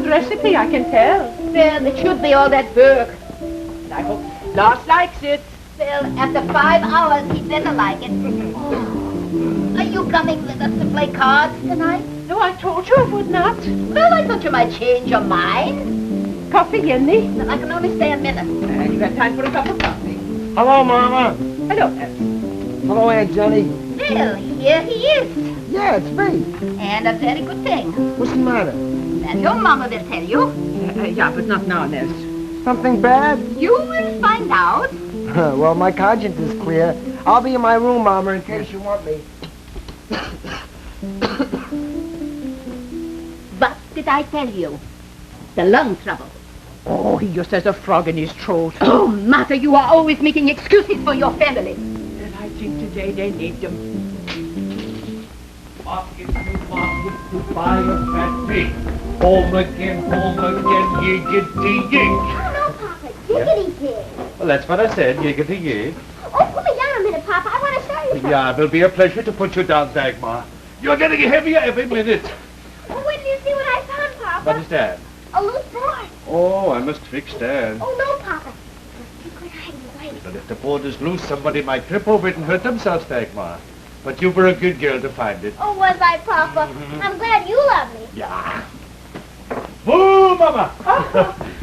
old recipe, I can tell. Well, it should be all that work. I hope Lars likes it. Well, after 5 hours, he better like it. Are you coming with us to play cards tonight? No, I told you I would not. Well, I thought you might change your mind. Coffee, Yenny? Well, I can only stay a minute. You got time for a cup of coffee? Hello, Mama. Hello, Nels. Hello, Aunt Jenny. Well, here he is. Yeah, it's me. And a very good thing. What's the matter? That your mama will tell you. Yeah, but not now, Nels. Something bad? You will find out. Well, my conscience is clear. I'll be in my room, Mama, in case you want me. What did I tell you? The lung trouble. Oh, he just has a frog in his throat. Oh, Martha, you are always making excuses for your family. And I think today they need them. Market to buy a fat pig. Home again, yiggity yig. Oh, no, Papa. Yiggity pig. Well, that's what I said, yiggity yig. Oh, put me down a minute, Papa. I want to show you something. Yeah, it will be a pleasure to put you down, Dagmar. You're getting heavier every minute. Oh, wait till you see what I found, Papa. What is that? A loose board. Oh, I must fix that. Oh, no, Papa. You could hide away. But if the board is loose, somebody might trip over it and hurt themselves, Dagmar. But you were a good girl to find it. Oh, was I, Papa? I'm glad you love me. Yeah. Boo, Mama!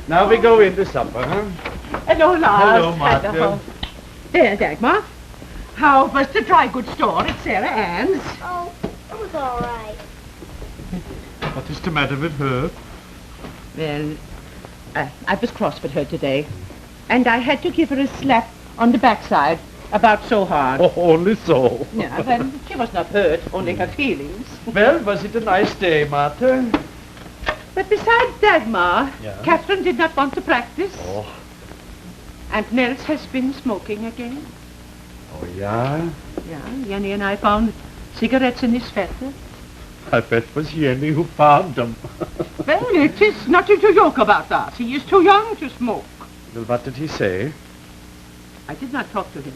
Now we go into supper, huh? Hello, Lars. Hello, Martha. There, Dagmar. How was the dry goods store at Sarah Ann's? Oh, it was all right. What is the matter with her? Well, I was cross with her today, and I had to give her a slap on the backside, about so hard. Oh, only so. Yeah, well, she was not hurt, only her feelings. Well, was it a nice day, Martha? But besides Dagmar, Yeah? Catherine did not want to practice, Oh. and Nels has been smoking again. Oh, yeah? Yeah, Jenny and I found cigarettes in his fetter. I bet it was Jenny who found them. Well, it is nothing to joke about that. He is too young to smoke. Well, what did he say? I did not talk to him.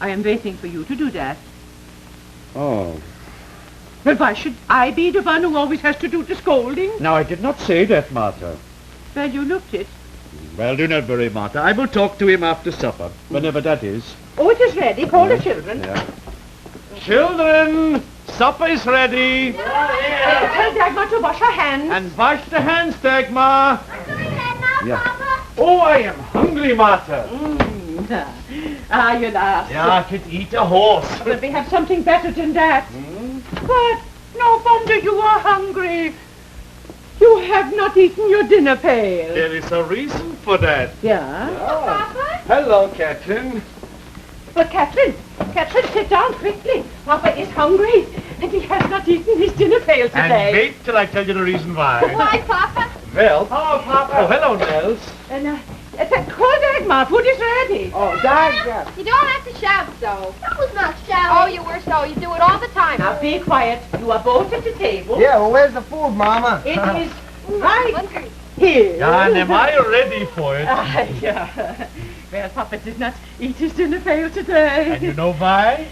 I am waiting for you to do that. Oh. Well, why should I be the one who always has to do the scolding? Now, I did not say that, Martha. Well, you looked it. Well, do not worry, Martha. I will talk to him after supper, whenever that is. Oh, it is ready. Call the children. Yeah. Children, supper is ready. Tell Dagmar to wash her hands. And wash the hands, Dagmar. I'm doing that now, Yeah. Papa. Oh, I am hungry, Martha. You laugh. Yeah, I could eat a horse. But we have something better than that. But no wonder you are hungry. You have not eaten your dinner pail. There is a reason for that. Yeah? Papa? Hello, Catherine. But Catherine, sit down quickly. Papa is hungry, and he has not eaten his dinner pail And today. wait till I tell you the reason why. Why, Papa? Well, oh, Papa. Oh, hello, Nels. And, call Dagmar. Food is ready. Oh, Dad, You don't have to shout so. That was not Oh, shouting. you were so. You do it all the time. Now be quiet. You are both at the table. Yeah, well, where's the food, Mama? It is right here. Yeah, and am I ready for it? Yeah. Well, Papa did not eat his dinner pail today. And you know why?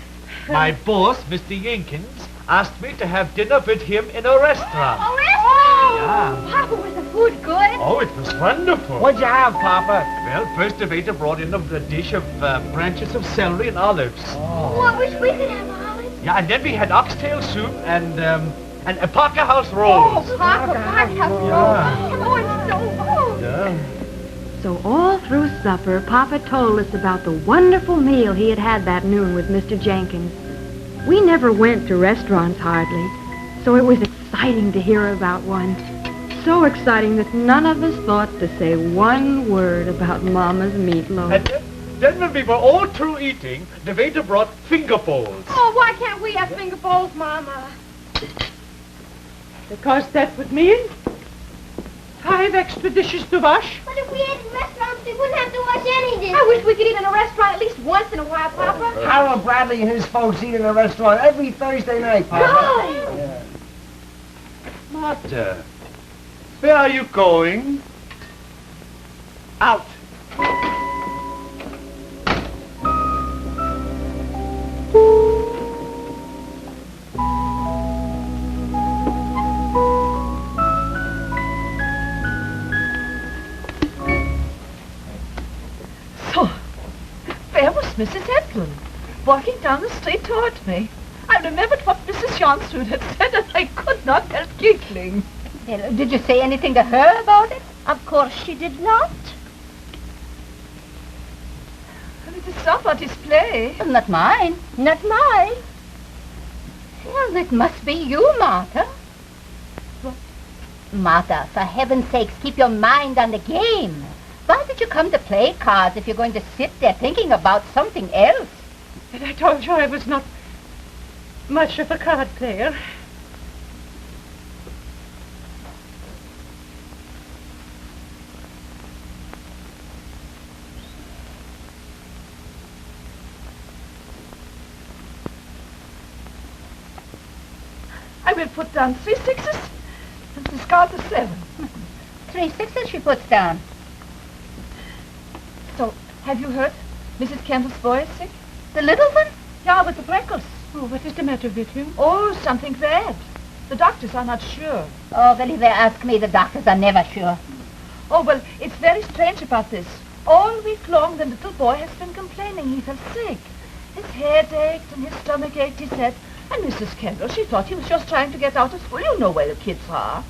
My boss, Mr. Jenkins, asked me to have dinner with him in a restaurant. Oh, restaurant? Yeah. Papa, was the food good? Oh, it was wonderful. What'd you have, Papa? Well, first the waiter brought in a dish of branches of celery and olives. Oh, I wish we could have olives. Yeah, and then we had oxtail soup and a Parker House rolls. Oh, Papa, Parker House rolls. Oh, it's so good. Yeah. So all through supper, Papa told us about the wonderful meal he had had that noon with Mr. Jenkins. We never went to restaurants hardly, so it was exciting to hear about one. So exciting that none of us thought to say one word about Mama's meatloaf. And then when we were all through eating, the waiter brought finger bowls. Oh, why can't we have finger bowls, Mama? Because that would mean 5 extra dishes to wash. But if we ate in restaurants, we wouldn't have to wash any dishes. I wish we could eat in a restaurant at least once in a while, Papa. Harold Bradley and his folks eat in a restaurant every Thursday night, Papa. Good. Yeah. Martha, where are you going? Out. Mrs. Edlin, walking down the street toward me. I remembered what Mrs. Johnsrud had said, and I could not help giggling. Well, did you say anything to her about it? Of course she did not. Well, it is somebody's play. Well, not mine. Not mine. Well, it must be you, Martha. Martha, for heaven's sakes, keep your mind on the game. Why did you come to play cards if you're going to sit there thinking about something else? And I told you I was not much of a card player. I will put down 3 sixes and discard the 7. 3 sixes she puts down. So, have you heard? Mrs. Kendall's boy is sick? The little one? Yeah, with the freckles. Oh, what is the matter with him? Oh, something bad. The doctors are not sure. Oh, well, if they ask me, the doctors are never sure. Oh, well, it's very strange about this. All week long, the little boy has been complaining he felt sick. His head ached and his stomach ached, he said. And Mrs. Kendall, she thought he was just trying to get out of school. You know where the kids are.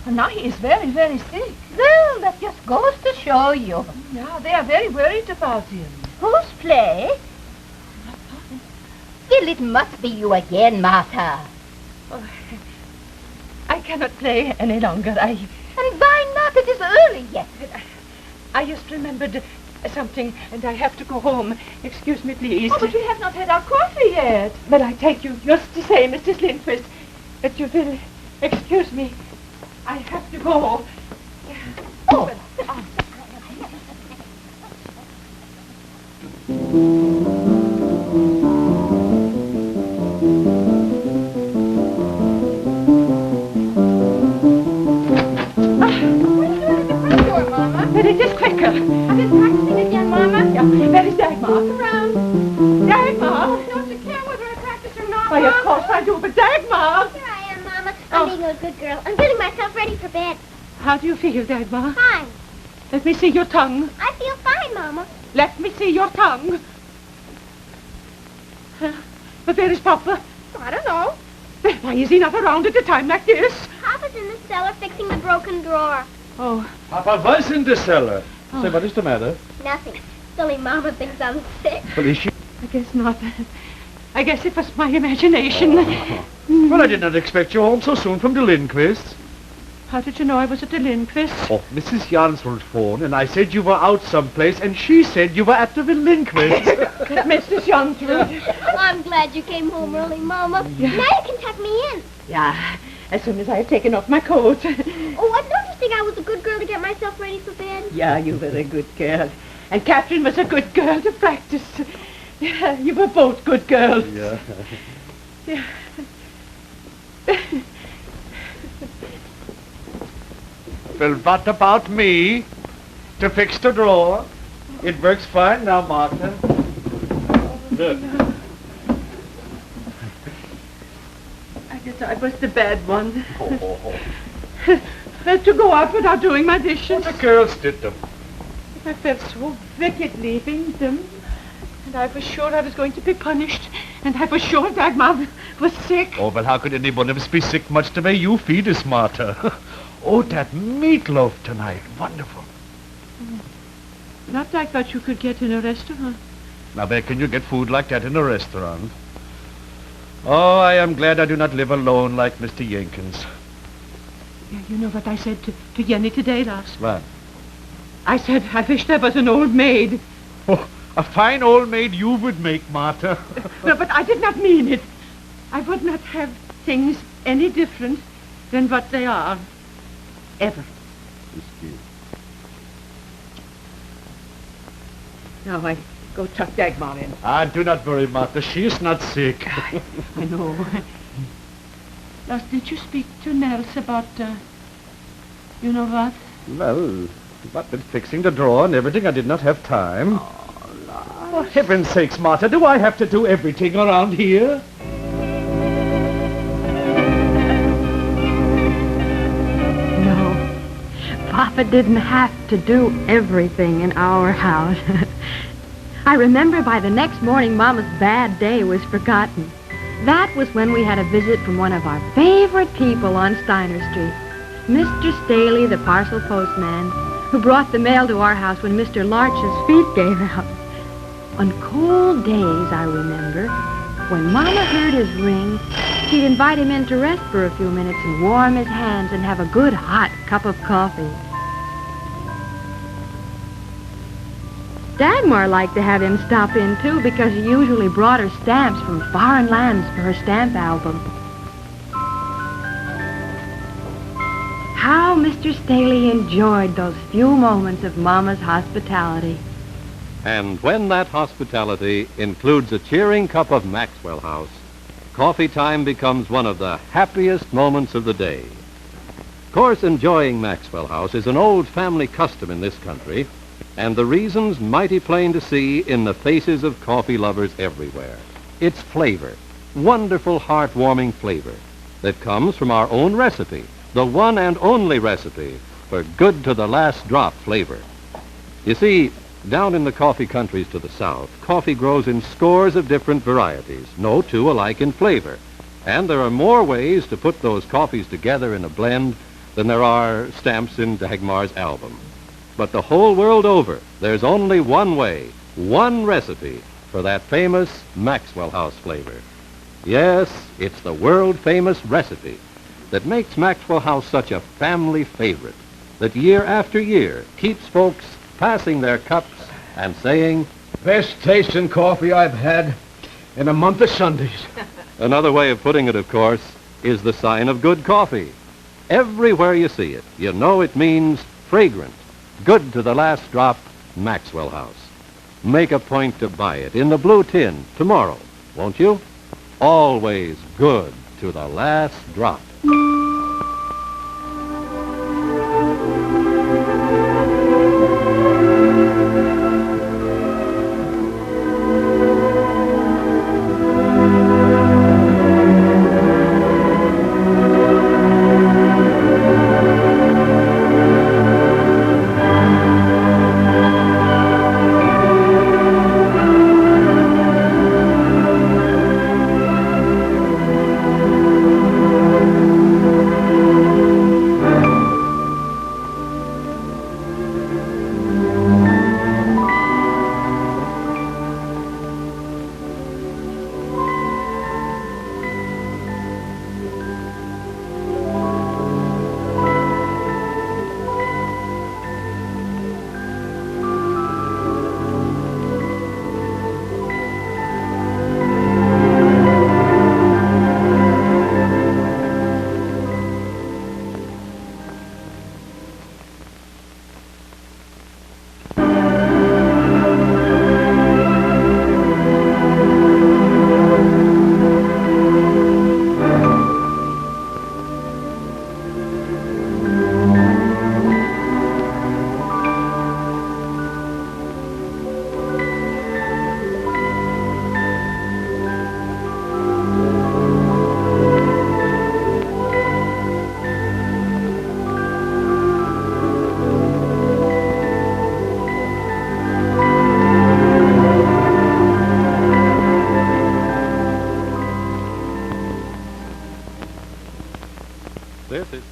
And now he is very, very sick. Well, that just goes to show you. Yeah, they are very worried about him. Who's play? Well, it must be you again, Martha. Oh, I cannot play any longer. And why not? It is early yet. I just remembered something, and I have to go home. Excuse me, please. Oh, but we have not had our coffee yet. But I take you just to say, Mrs. Lindquist, that you will excuse me. I have to go. Oh. But it is quicker. I've been practicing again, Mama. Yeah, where is Dagmar? Around. Dagmar? Don't you care whether I practice or not, Why, of Mama? course I do, but Dagmar! Here I am, Mama. I'm being a good girl. I'm getting myself ready for bed. How do you feel, Dagmar? Fine. Let me see your tongue. I feel fine, Mama. Let me see your tongue. But where is Papa? I don't know. Why is he not around at a time like this? Papa's in the cellar fixing the broken drawer. Oh, Papa was in the cellar. Say, what is the matter? Nothing. Silly Mama thinks I'm sick. Well, is she? I guess not. I guess it was my imagination. Well, I did not expect you home so soon from the Lindquists. How did you know I was at the Lindquist? Oh, Mrs. Jansrud phoned, and I said you were out someplace, and she said you were at the Lindquists. Mrs. Johnsrud. I'm glad you came home early, Mama. Yeah. Now you can tuck me in. Yeah, as soon as I have taken off my coat. Oh, I don't you think I was a good girl to get myself ready for bed? Yeah, you were a good girl. And Catherine was a good girl to practice. Yeah, you were both good girls. Yeah. Yeah. Well, what about me? To fix the drawer? It works fine now, Martha. Look. I guess I was the bad one. To go out without doing my dishes. The girls did them. I felt so wicked leaving them. And I was sure I was going to be punished. And I was sure Dagmar was sick. Oh, well, how could any one of us be sick much the way you feed us, Martha? Oh, that meatloaf tonight. Wonderful. Not like what you could get in a restaurant. Now, where can you get food like that in a restaurant? Oh, I am glad I do not live alone like Mr. Jenkins. Yeah, you know what I said to Jenny today, Lars? What? I said I wish there was an old maid. Oh, a fine old maid you would make, Martha. No, but I did not mean it. I would not have things any different than what they are. Ever. Now I go tuck Dagmar in. Ah, do not worry, Martha. She is not sick. I know. Lars, did you speak to Nels about, you know what? Well, but with fixing the drawer and everything, I did not have time. For heaven's sakes, Martha, do I have to do everything around here? No, Papa didn't have to do everything in our house. I remember by the next morning, Mama's bad day was forgotten. That was when we had a visit from one of our favorite people on Steiner Street, Mr. Staley, the parcel postman, who brought the mail to our house when Mr. Larch's feet gave out. On cold days, I remember, when Mama heard his ring, she'd invite him in to rest for a few minutes and warm his hands and have a good hot cup of coffee. Dagmar liked to have him stop in, too, because he usually brought her stamps from foreign lands for her stamp album. How Mr. Staley enjoyed those few moments of Mama's hospitality. And when that hospitality includes a cheering cup of Maxwell House, coffee time becomes one of the happiest moments of the day. Of course, enjoying Maxwell House is an old family custom in this country, and the reason's mighty plain to see in the faces of coffee lovers everywhere. It's flavor, wonderful, heartwarming flavor, that comes from our own recipe, the one and only recipe for good to the last drop flavor. You see, down in the coffee countries to the south, coffee grows in scores of different varieties, no two alike in flavor. And there are more ways to put those coffees together in a blend than there are stamps in Dagmar's album. But the whole world over, there's only one way, one recipe for that famous Maxwell House flavor. Yes, it's the world-famous recipe that makes Maxwell House such a family favorite, that year after year keeps folks passing their cups and saying, Best tasting coffee I've had in a month of Sundays. Another way of putting it, of course, is the sign of good coffee. Everywhere you see it, you know it means fragrant, good to the last drop, Maxwell House. Make a point to buy it in the blue tin tomorrow, won't you? Always good to the last drop.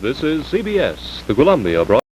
This is CBS, the Columbia Broadcasting.